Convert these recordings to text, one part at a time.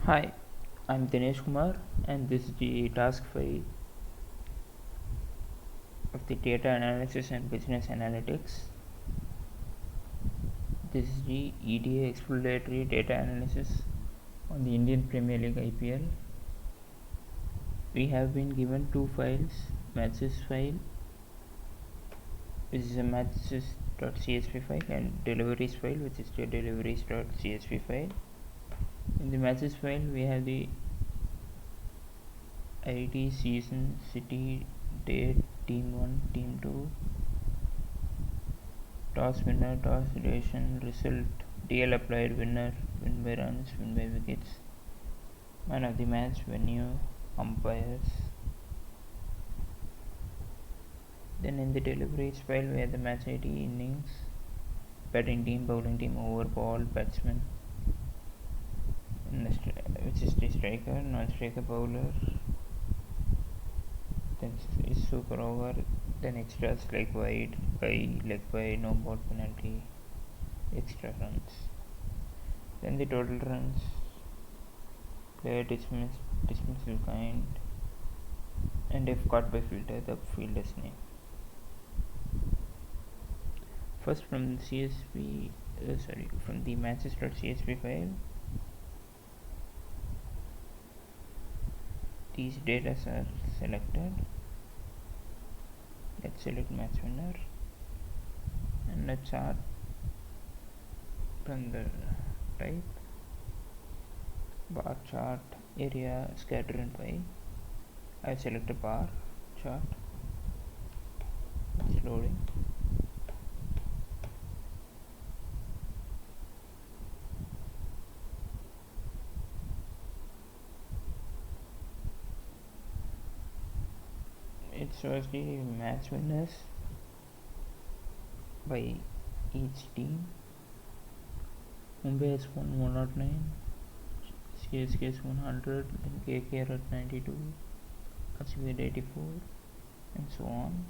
Hi, I'm Dinesh Kumar, and this is the task file of the data analysis and business analytics. This is the EDA exploratory data analysis on the Indian Premier League IPL. We have been given two files, matches file, which is a matches.csv file, and deliveries file, which is the deliveries.csv file. In the matches file, we have the ID, season, city, date, team 1, team 2, toss winner, toss duration, result, DL applied, winner, win by runs, win by wickets, man of the match, venue, umpires. Then in the deliveries file we have the match ID, innings, batting team, bowling team, over, ball, batsman, which is the striker, non-striker, bowler. Then is super over. Then extras like wide, leg by, no ball, penalty, extra runs. Then the total runs, player dismissal kind, and if caught by fielder, the fielder's name. First from the from the matches.csv file, these data are selected. Let's select match winner and a chart from the type, bar chart, area, scatter and pie. I select a bar chart. It's loading. It shows the match winners by each team. Mumbai has won 109, CSK has 100, then KKR at 92, RCB at 84, and so on.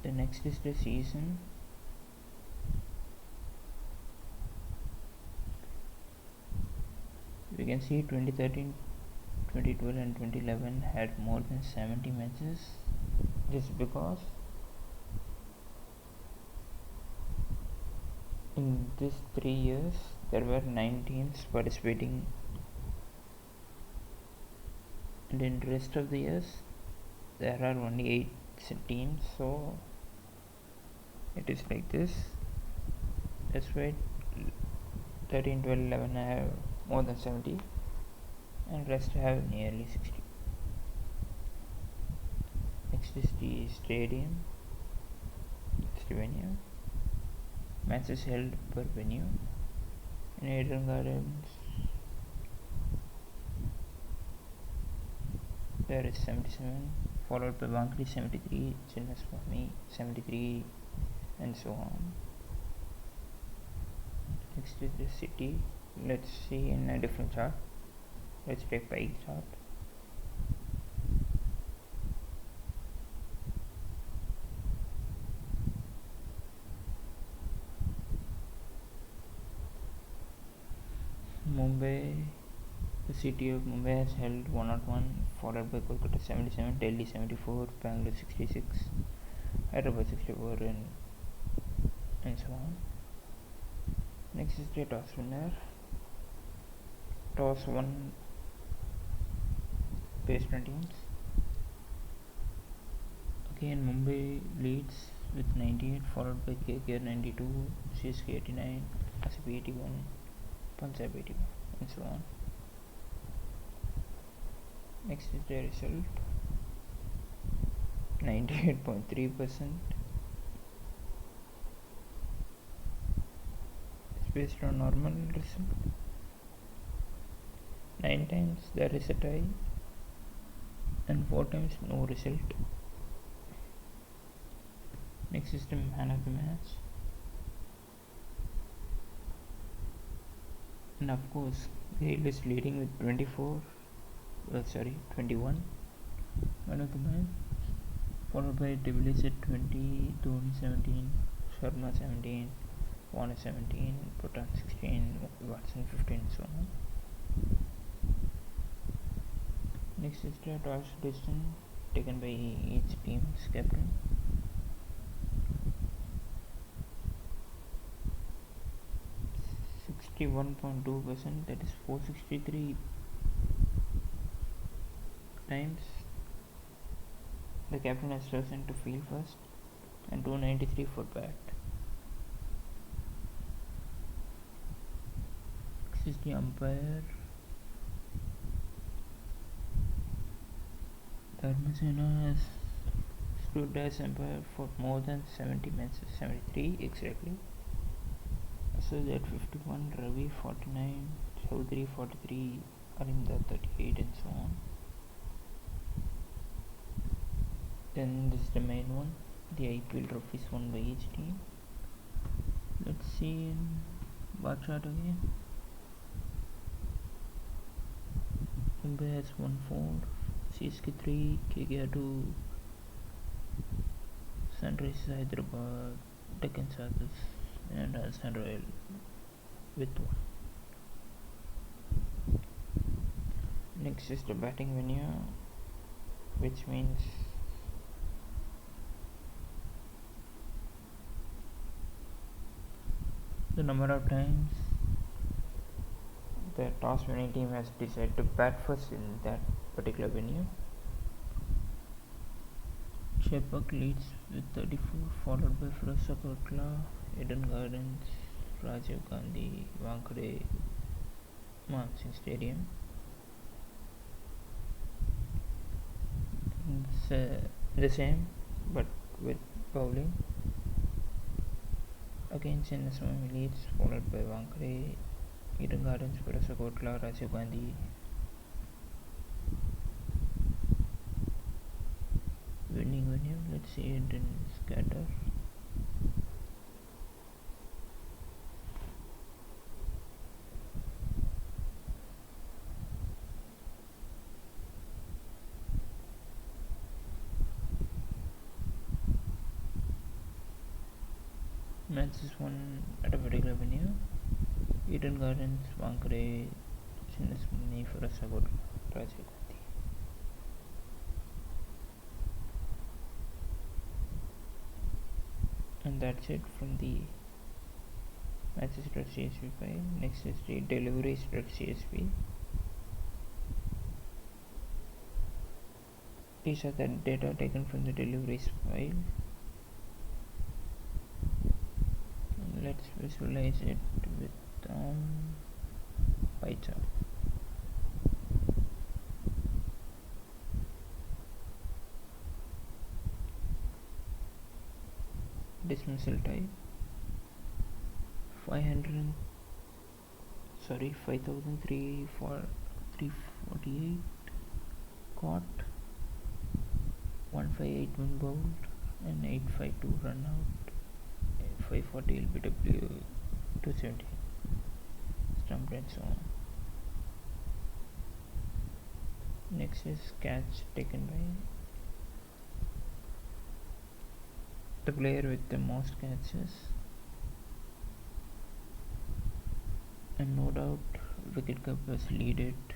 The next is the season. We can see 2013, 2012 and 2011 had more than 70 matches. This is because in these 3 years there were 9 teams participating, and in the rest of the years there are only 8 teams, so it is like this. That's why 13, 12, 11 have more than 70 and rest have nearly 60. Next is the stadium. It's the venue. Matches held per venue. In Eden Gardens there is 77, followed by Bankley 73, Chinnaswamy 73, and so on. Next is the city. Let's see in a different chart. Let's take pie chart. Mumbai, the city of Mumbai has held 101, followed by Kolkata 77, Delhi 74, Bangalore 66, Hyderabad 64, and so on. Next is the toss winner. Toss 1 based on teams. Again Mumbai leads with 98, followed by KKR 92, CSK 89, RCB 81, Punjab 81, and so on. Next is the result. 98.3%. It's based on normal result. 9 times there is a tie and 4 times no result. Next is the man of the match, and of course Gale is leading with 21. Man of the match, followed by De Villiers at 20, Dhoni 17, Sharma 17, Warner 17, Proton 16, Watson 15, so on. Next is the toss distance taken by each team's captain. %61.2%, that is 463 times the captain has chosen to field first and 293 for bat. Next is the umpire. Dharmasena has stood as umpire for more than 70 matches, 73 exactly. Asad 51, Ravi 49, Chaudhary 43, Arinda 38, and so on. Then this is the main one, the IPL trophies won by each team. Let's see in bar chart again. Mumbai has won 4, CSK 3, KKR 2, Sunrisers Hyderabad, Deccan Chargers, and Rajasthan Royal with 1. Next is the batting venue, which means the number of times the toss winning team has decided to bat first in that particular venue. Chepak leads with 34, followed by Firoz Kotla, Eden Gardens, Rajiv Gandhi, Wankhede, Mansingh Stadium. It's the same but with bowling. Again Chinnaswamy leads, followed by Wankhede, Eden Gardens, Firoz Kotla, Rajiv Gandhi. Winning venue, let's see it in scatter. Match is won at a particular venue. Eden Gardens, Wankhede, Chinnaswamy, Firoz Kotla, Rajiv Gandhi. And that's it from the matches.csv file. Next is the deliveries.csv. These are the data taken from the deliveries file. Let's visualize it with pie chart. Dismissal type 5,348 caught, 1,581 bowled, and 852 run out, 540 LBW, 270 stumped, and so on. Next is catch taken by the player with the most catches, and no doubt wicket keepers lead it.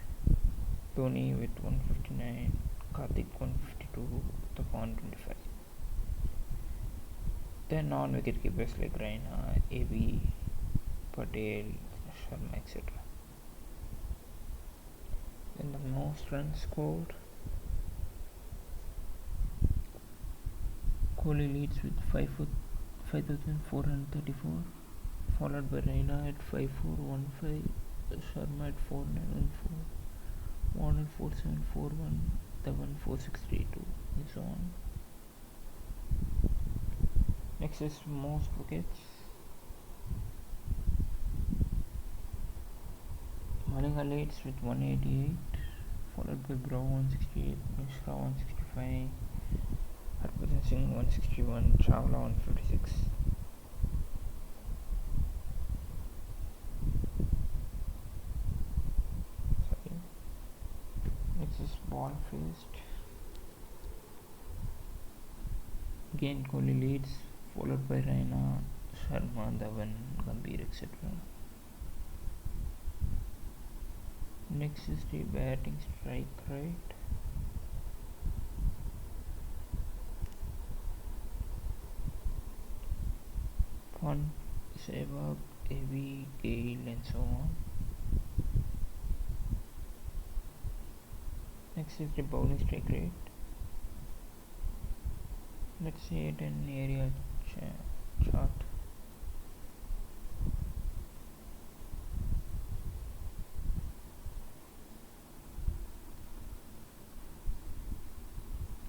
Dhoni with 159, Karthik 152, Tappan 125. Then non-wicket keepers like Raina, AB, Patel, Sharma, etc. Then the most runs scored, Kohli leads with 5,434, followed by Raina at 5,415, Sharma at 4,914, Warner 4,741, Dhawan 4,632, and so on. Next is most wickets. Malinga leads with 188, followed by Brow 168, Mishra 165, Harbhajan Singh 161, Chawla 156. Next is ball faced. Again Kohli leads, followed by Raina, Sharma, Dhawan, Gambhir, etc. Next is the batting strike rate. Pant, Sehwag, AB, Gale, and so on. Next is the bowling strike rate. Let's see it in area chart.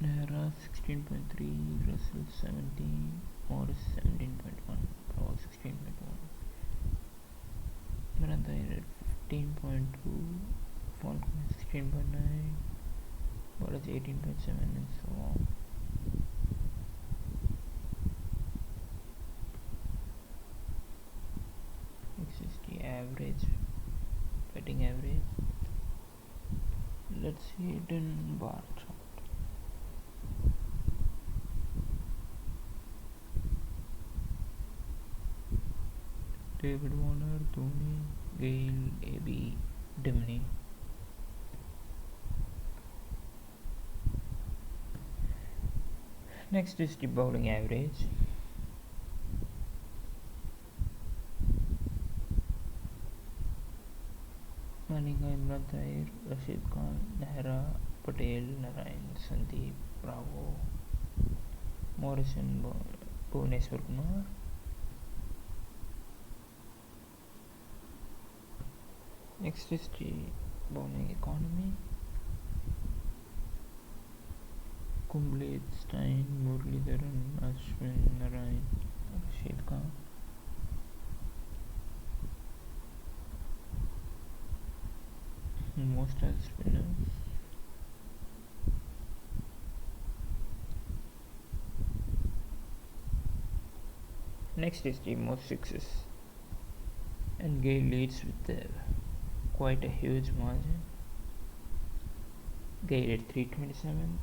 Nehra 16.3, Russell 17, Morris 17.1, Pro 16.1, Maranthai 15.2, Falcon 16.9, Ballers 18.7, and so on. Next is the average, batting average. Let's see it in bar chart. David Warner, Dhoni, Gale, AB, Dimney. Next is the bowling average. Malinga, Imran Tahir, Rashid Khan, Nehra, Patel, Narayan, Sandeep, Bravo, Morrison, Bhuvaneshwar Kumar. Next is the bowling economy. Kumble, Stein, Muralidharan, Ashwin, Narayan, Rashid Khan. Most as spinners. Next is the most sixes, and Gale leads with quite a huge margin. Gale at 327,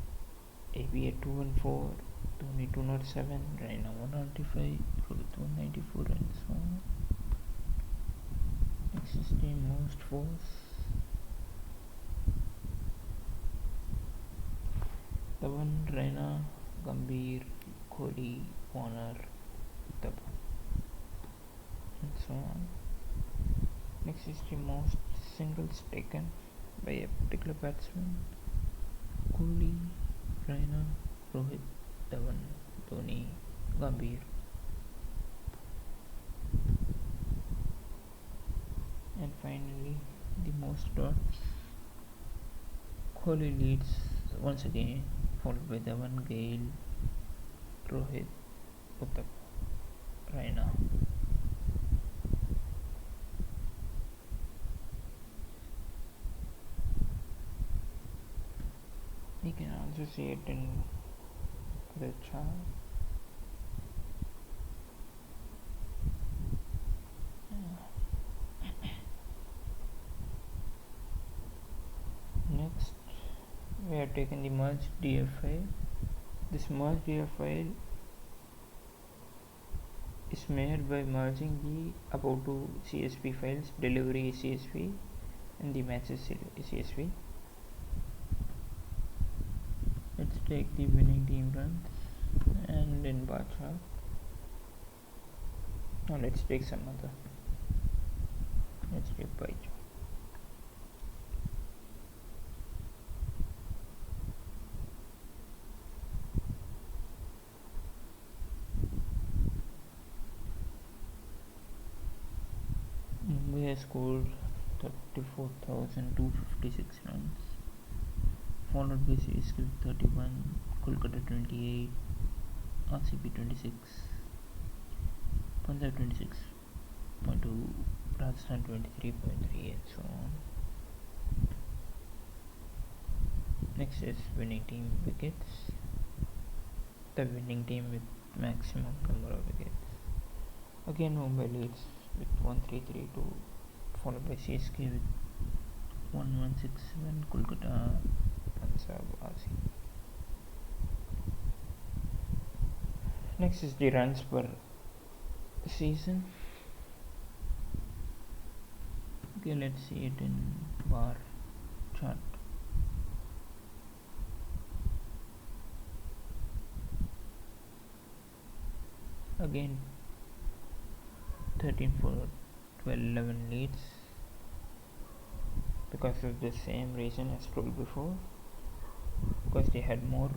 AB at 214, Dhoni 207, Raina 195, Rohit 194, and so on. Next is the most force. Dhawan, Raina, Gambhir, Kohli, Warner, Uthappa, and so on. Next is the most singles taken by a particular batsman. Kohli, Raina, Rohit, Dhawan, Dhoni, Gambhir. And finally, the most dots. Kohli leads once again, followed by Dhawan, Gale, Rohit, Uthappa, Raina. You can also see it in the chart. Next, we have taken the merged DF file. This merged DF file is made by merging the above two CSV files, delivery CSV and the matches CSV. Let's take the winning team runs and in bar chart. Now let's take some other. Let's take pie chart. Mumbai has scored 34,256 runs, followed by CSK with 31, Kolkata 28, RCB 26, Punjab 26.2, Rajasthan 23.3, and so on. Next is winning team wickets. The winning team with maximum number of wickets. Again Mumbai leads with 1332, followed by CSK with 1167, Kolkata, Punjab, RCB. Next is the runs per season. Okay, let's see it in bar chart. Again 13 for 12 11 leads because of the same reason as told before, because they had more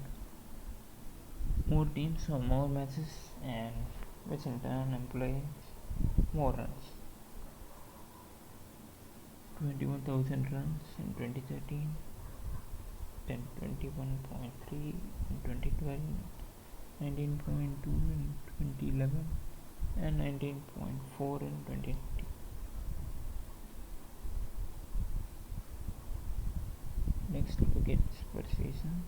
teams or more matches, and which in turn implies more runs. 21,000 runs in 2013, then 21.3 in 2012, 19.2 in 2011, and 19.4 in 2019. Next, wickets per season.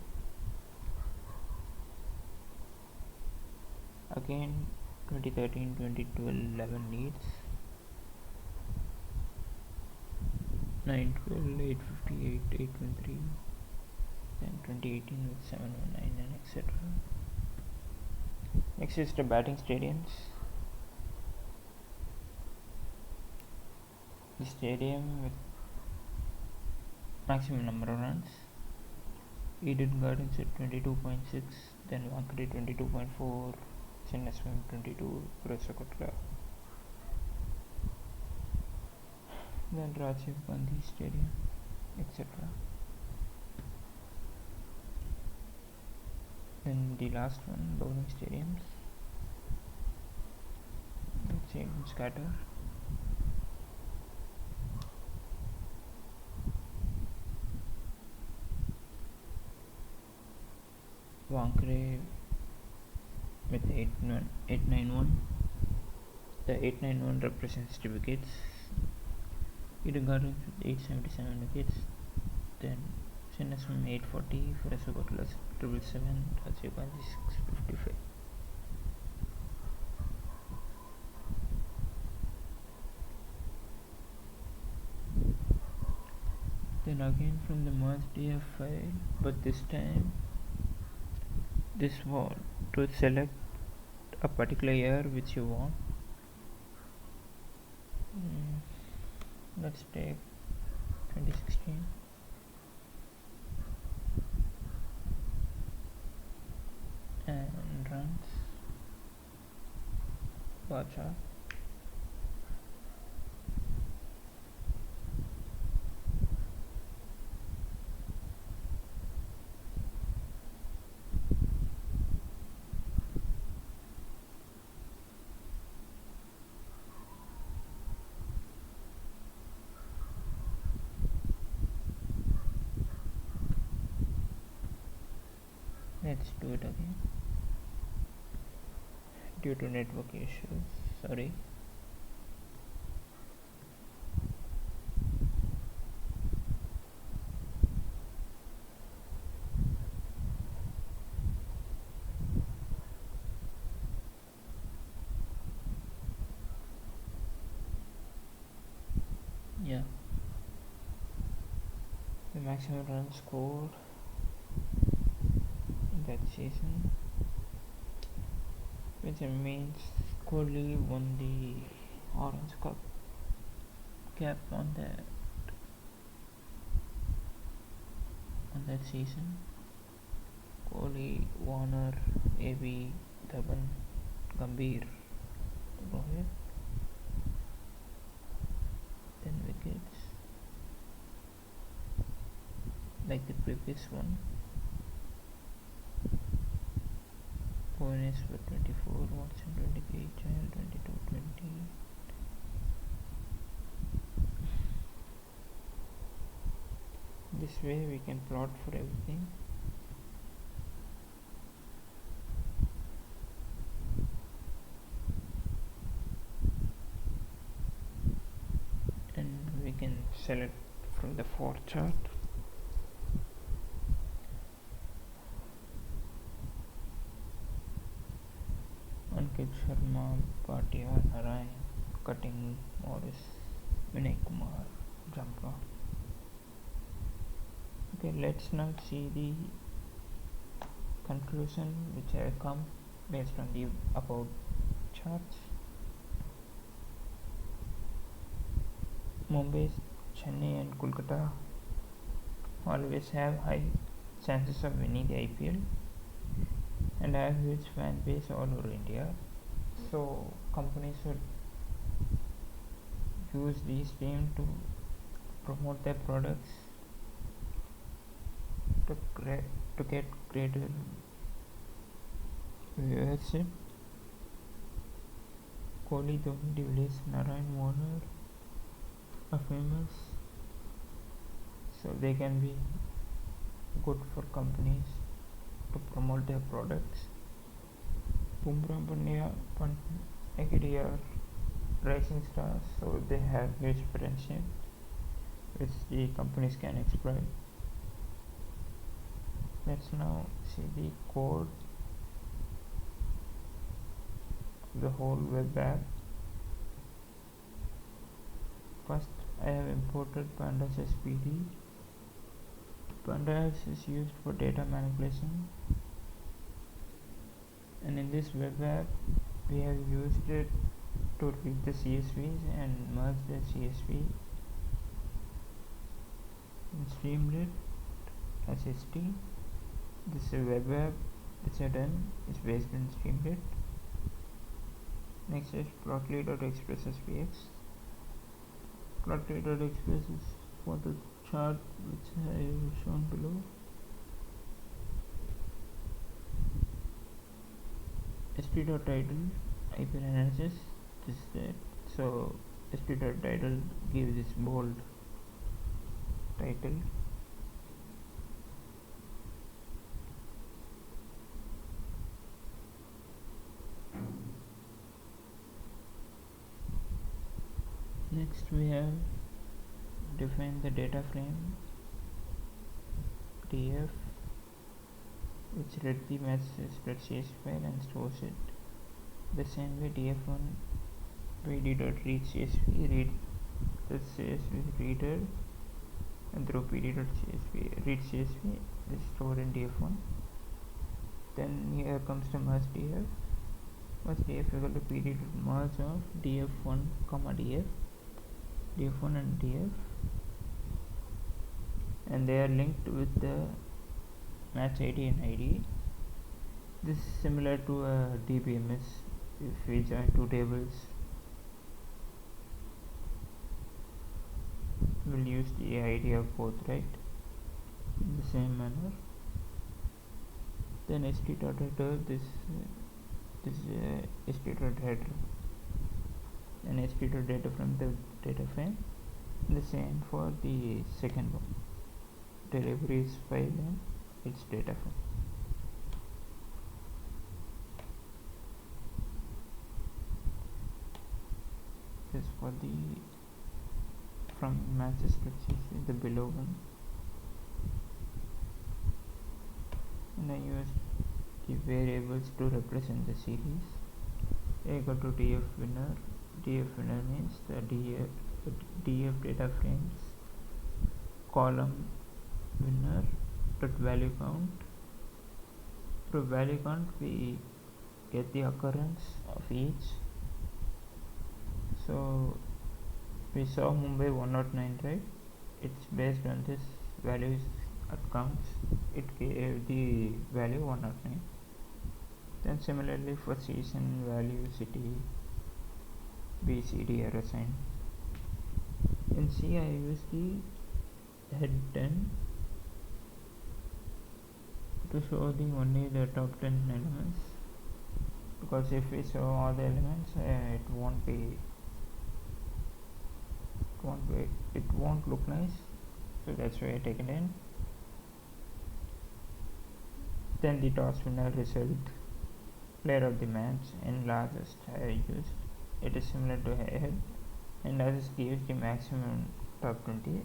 Again 2013, 2012, 11 leads, 912, 858, 813, then 2018 with 719, and etc. Next is the batting stadiums. The stadium with maximum number of runs: Eden Gardens at 22.6, then Wankhede 22.4, Chennaswam 22, Purasakotla, then Rajiv Gandhi Stadium, etc. Then the last one, bowling stadiums. Let's say scatter. Wankhede with 891. The 891 represents the wickets. Eden Gardens with 877 wickets. Then Chennaswam 840, Purasakotla 777, Rajiv Gandhi 655. Then again from the merge DF file, but this time this wall to select a particular year which you want. Let's take 2016. And runs bar chart. Let's do it again. Due to network issues, sorry. Yeah, the maximum runs scored in that season, which means Kohli won the Orange Cup cap on that season. Kohli, Warner, AB, Dhawan, Gambhir, Rohit. Then wickets like the previous one. Boynes for 24, Watson 23, Chahal 22, 20. This way we can plot for everything. And we can select from the 4 chart. Ankit Sharma, Bhatia, Narayan, Cutting, Morris, Vinay Kumar, Jampa. Okay, let's now see the conclusion which I come based on the above charts. Mumbai, Chennai, and Kolkata always have high chances of winning the IPL and have huge fan base all over India. So companies should use these teams to promote their products to, to get greater viewership. Kohli, Dhoni, De Villiers, Narayan, Warner are famous, so they can be good for companies to promote their products. Bumrah, Pandya, Agadi are rising stars, so they have huge potential which the companies can exploit. Let's now see the code of the whole web app. First, I have imported Pandas SPD. Pandas is used for data manipulation, and in this web app we have used it to read the CSVs and merge the CSV in Streamlit as ST. This is a web app which I done is based on Streamlit. Next is plotly.express.spx. Plotly.express is for the chart which I have shown below. st.title IPL analysis, this is that. So st.title gives this bold title. Next we have defined the data frame df which read the match.csv file and stores it. The same way df1 pd.read csv read the csv reader and through pd.csv read csv is stored in df1. Then here comes the merge df. Merge df equal to pd.merge of df1 comma df1 and df, and they are linked with the match id and id. This is similar to a dbms. If we join two tables, we'll use the id of both, right? In the same manner. Then st.header, this st.header and st.data from the data frame. The same for the second one. Deliveries file and its data frame. This for the from matches.csv, the below one, and I used the variables to represent the series. A equal to df winner. Df winner means the df data frames column winner dot value count. Through value count we get the occurrence of each. So we saw Mumbai 109, right? It's based on this values accounts. It gave the value 109. Then similarly for season, value, city, B, C, D are assigned. In C I use the head 10 to show the only the top 10 elements, because if we show all the elements it won't look nice, so that's why I take it in. Then the toss winner result, player of the match and largest I used. It is similar to head, and largest gives the maximum top 20,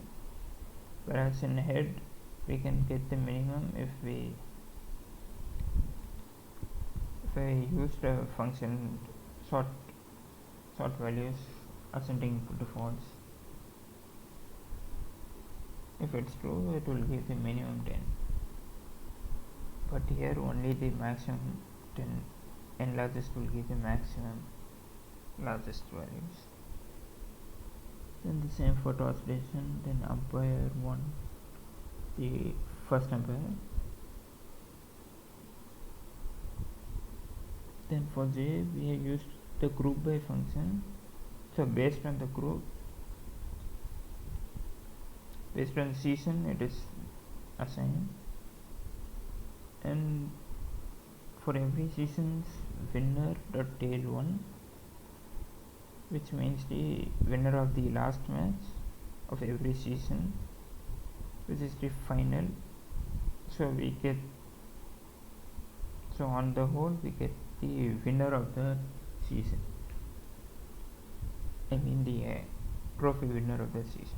whereas in head we can get the minimum if I used a function sort values ascending to false. If it's true, it will give the minimum 10, but here only the maximum 10 and largest will give the maximum largest values. Then the same for translation. Then umpire 1, the first umpire. Then for j we have used the group by function. So based on the group, based on the season, it is assigned, and for every season's winner dot tail 1, which means the winner of the last match of every season, which is the final. So we get, so on the whole we get the winner of the season, I mean the trophy winner of the season.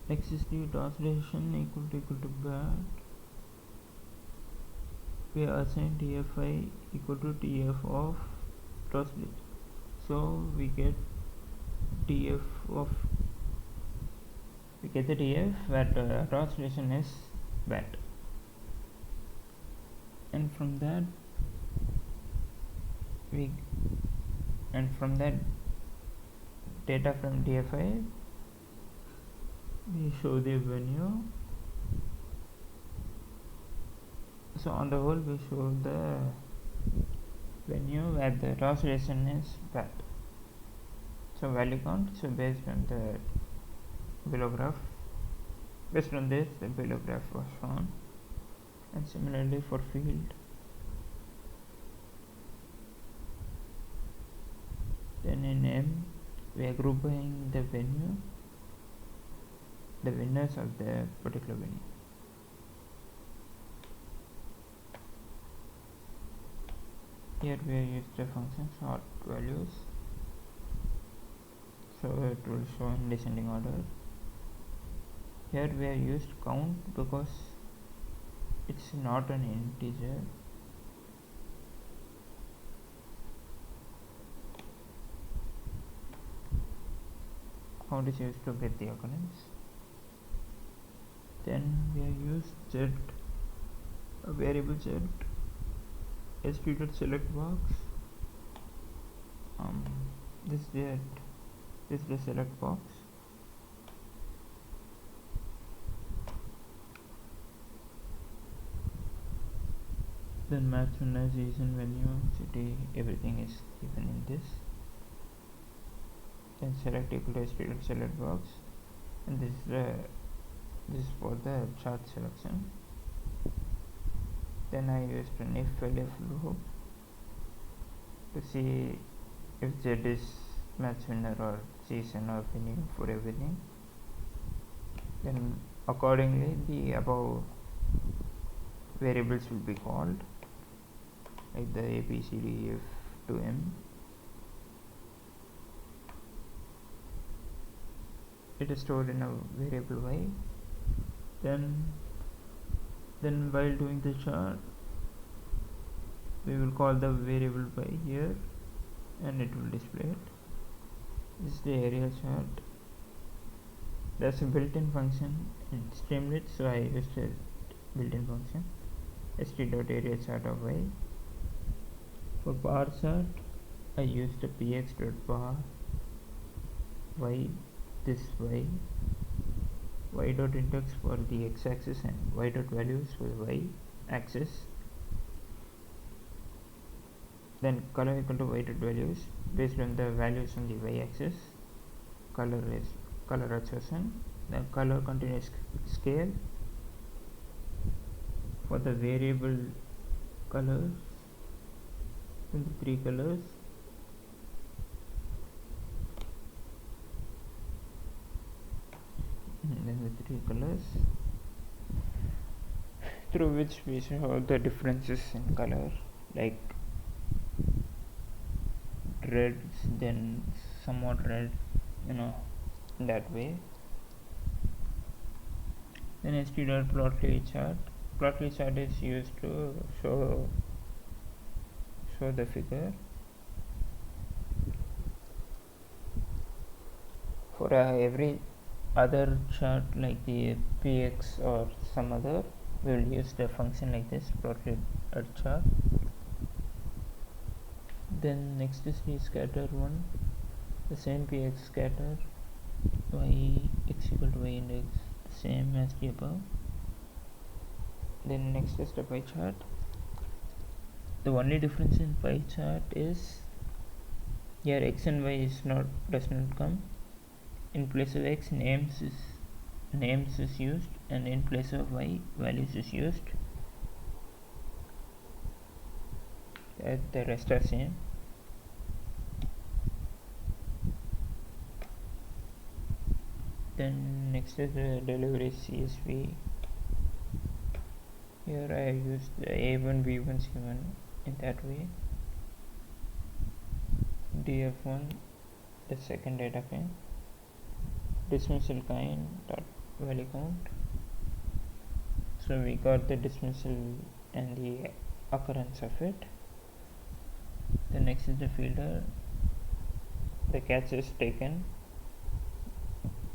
Next is the translation equal to bat. We assign TFI equal to TF of translate. So we get TF of, we get the TF where the translation is bat, and from that data from DFI we show the venue. So on the whole we show the venue where the translation is bat. So value count, so based on the below graph, based on this the below graph was shown. And similarly for field, then in M we are grouping the venue, the winners of the particular venue. Here we have used the function sort values, so it will show in descending order. Here we have used count because it's not an integer. Count is used to get the occurrence. Then we have used z, a variable z, st.select box. This is the select box. Then match winner, season, venue, city, everything is given in this. Then select equal to st.select box, and this is for the chart selection. Then I used an if-elif loop to see if z is match winner or season or venue for everything. Then accordingly the above variables will be called, like the a, b, c, d, f to m. It is stored in a variable y. Then while doing the chart we will call the variable by here and it will display it. This is the area chart. There's a built-in function in Streamlit, so I used a built-in function st.area chart of y. For bar chart I used a px.bar y, this y dot index for the x-axis and y dot values for the y-axis. Then color equal to y dot values based on the values on the y-axis. Color is color are chosen. The color continuous scale for the variable colors, and the 3 colors. And then the 3 colors through which we show the differences in color, like reds, then somewhat red, in that way. Then st.plotly chart. Plotly chart is used to show the figure. For every other chart like the px or some other, we will use the function like this, plotly chart. Then next is the scatter one. the same px scatter y x equal to y index, the same as the above. Then next is the pie chart. The only difference in pie chart is here x and y does not come. In place of x, names is used, and in place of y, values is used. The rest are same. Then next is the delivery CSV. Here I have used the A1, B1, C1 in that way. DF1, the second data frame. Dismissal kind dot value count. So we got the dismissal and the occurrence of it. The next is the fielder. The catch is taken.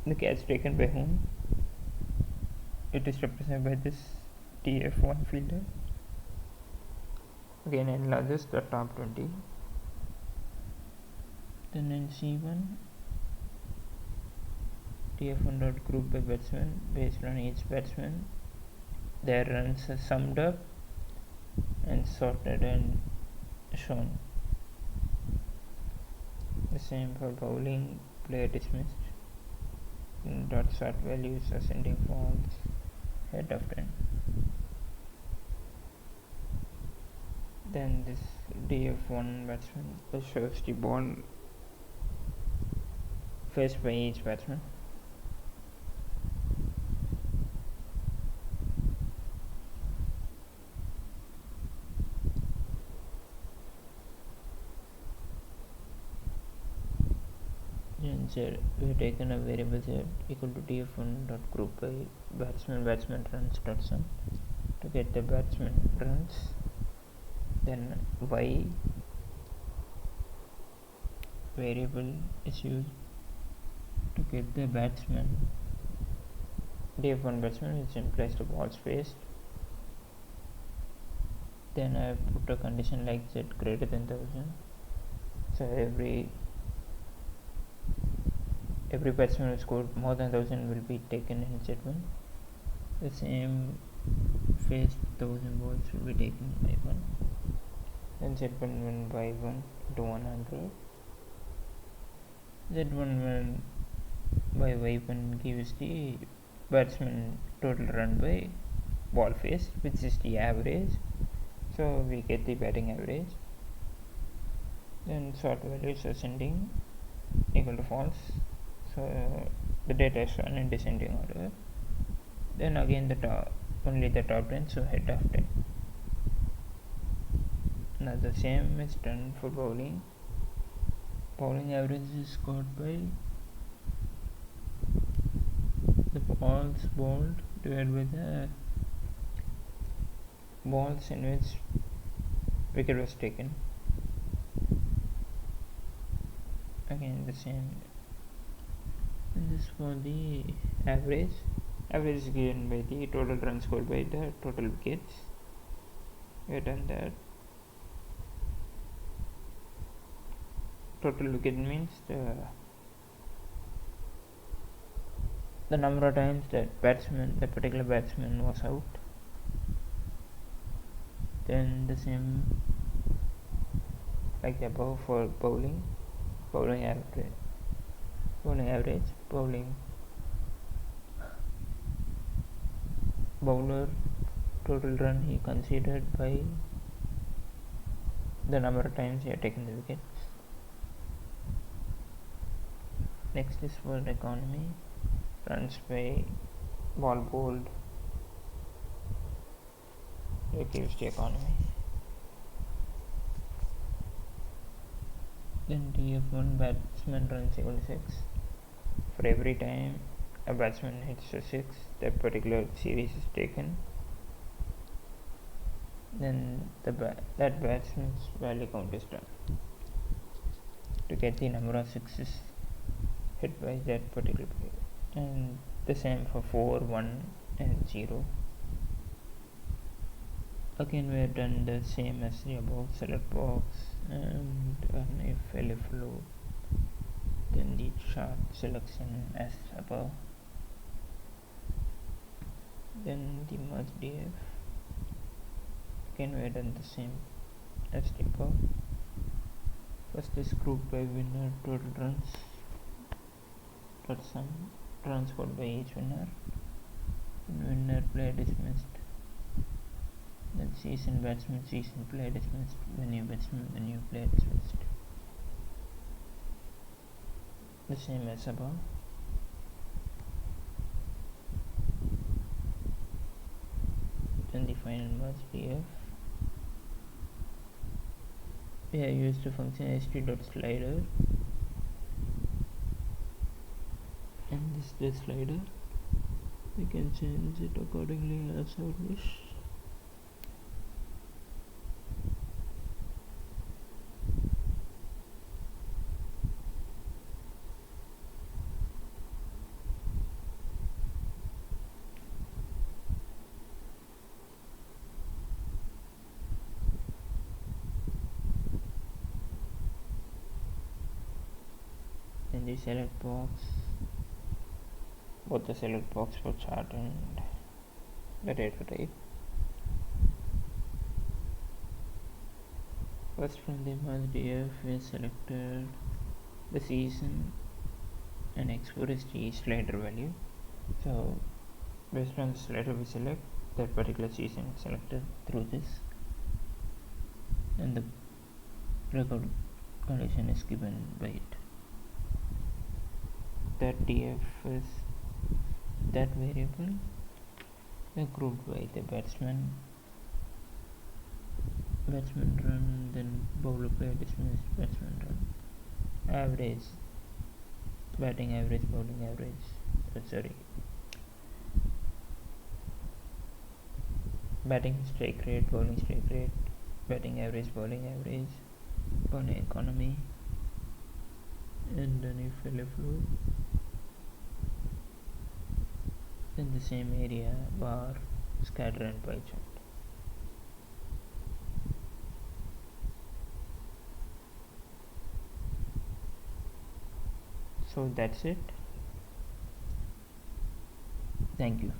The catch taken by whom? It is represented by this TF1 fielder. Again enlarges the top 20. Then in C1, TF1 dot group by batsman based on each batsman. Their runs are summed up and sorted and shown. The same for bowling, player dismissed. Dot sort values ascending false, head of 10. Then this DF1 batsman shows the ball faced by each batsman. In Z, we have taken a variable Z equal to df1 dot group by batsman runs dot sum to get the batsman runs. Then Y variable is used to get the batsman. df1 batsman, which implies the balls faced. Then I have put a condition like Z greater than 1000. So every batsman who scored more than 1000 will be taken in Z1. The same faced 1000 balls will be taken in Y1. Then Z1 win by 1 to 100. Z1 win by Y1 gives the batsman total run by ball faced, which is the average. So we get the batting average. Then sort values ascending equal to false. So the data is run in descending order. Then again only the top 10, so head of 10. Now the same is done for bowling. Bowling average is got by the balls bowled divided by the balls in which wicket was taken. Again the same. This is for the average. Average is given by the total runs scored by the total wickets. We have done that. Total wicket means the number of times that particular batsman was out. Then the same like the above for bowling average. Bowler total run he considered by the number of times he had taken the wickets. Next is for economy, runs by ball bowled. It gives the economy. Then df1 batsman runs equal to 6. For every time a batsman hits a 6, that particular series is taken. Then that batsman's value count is done to get the number of sixes hit by that particular player. And the same for 4, 1 and 0. Again we have done the same as the above, select box and an if elif loop. then the chart selection as above, then the merge df. Again we have done the same as the above. First is group by winner total runs dot sum runs followed by each winner, winner player dismissed, then season batsman player dismissed, the new batsman, the new player dismissed. The same as above. Then the final merge df. We have used the function st.slider, and this is the slider. We can change it accordingly as our wish. In the select box, both the select box for chart and the data type. First from the merge df we selected the season and x4 is the slider value. So based on the slider we select that particular season selected through this, and the breakout condition is given by it. That df is that variable grouped by the batsman run, then bowler player dismissed, batsman run, average, batting average, bowling average, batting strike rate, bowling strike rate, batting average, bowling economy, and then if failure flow, then the same area bar, scatter and pie chart. So that's it. Thank you.